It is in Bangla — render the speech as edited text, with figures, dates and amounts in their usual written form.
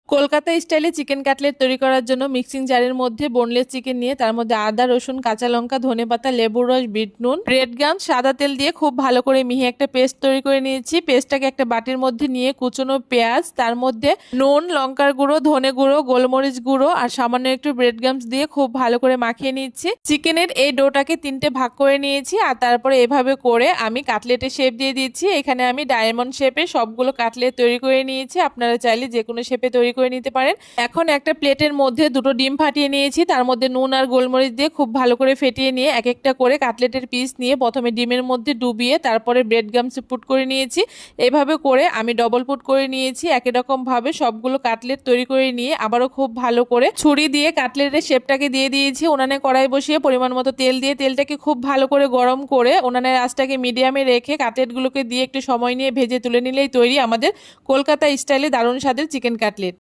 কলকাতা স্টাইলে চিকেন কাটলেট তৈরি করার জন্য মিক্সিং জারের মধ্যে বোনলেস চিকেন নিয়ে তার মধ্যে আদা, রসুন, কাঁচা লঙ্কা, ধনেপাতা, লেবুর রস, বিট নুন, রেড গাম, সাদা তেল দিয়ে খুব ভালো করে মিহি একটা পেস্ট তৈরি করে নিয়েছি। পেস্টটাকে একটা বাটির মধ্যে নিয়ে কুচনো পেঁয়াজ, তার মধ্যে নুন, লঙ্কার গুঁড়ো, ধনে গুঁড়ো, গোলমরিচ গুঁড়ো আর সামান্য একটু ব্রেড গামস দিয়ে খুব ভালো করে মাখিয়ে নিচ্ছি। চিকেনের এই ডোটাকে 3টে ভাগ করে নিয়েছি আর তারপরে এভাবে করে আমি কাটলেটের শেপ দিয়ে দিচ্ছি। এখানে আমি ডায়মন্ড শেপে সবগুলো কাটলেট তৈরি করে নিয়েছি। আপনারা চাইলে যে কোনো শেপে তৈরি করে নিতে পারেন। এখন একটা প্লেটের মধ্যে 2টো ডিম ফাটিয়ে নিয়েছি, তার মধ্যে নুন আর গোলমরিচ দিয়ে খুব ভালো করে ফেটিয়ে নিয়ে এক একটা করে কাটলেটের পিস নিয়ে প্রথমে ডিমের মধ্যে ডুবিয়ে তারপরে ব্রেড গামসে পুট করে নিয়েছি। এভাবে করে আমি ডবল পুট করে নিয়েছি। একই রকম ভাবে সবগুলো কাটলেট তৈরি করে নিয়ে আবারও খুব ভালো করে ছুরি দিয়ে কাটলেটের শেপটাকে দিয়ে দিয়েছি। উনানে কড়াই বসিয়ে পরিমাণ মতো তেল দিয়ে তেলটাকে খুব ভালো করে গরম করে উনানের আঁচটাকে মিডিয়ামে রেখে কাটলেটগুলোকে দিয়ে একটু সময় নিয়ে ভেজে তুলে নিলেই তৈরি আমাদের কলকাতা স্টাইলে দারুণ স্বাদের চিকেন কাটলেট।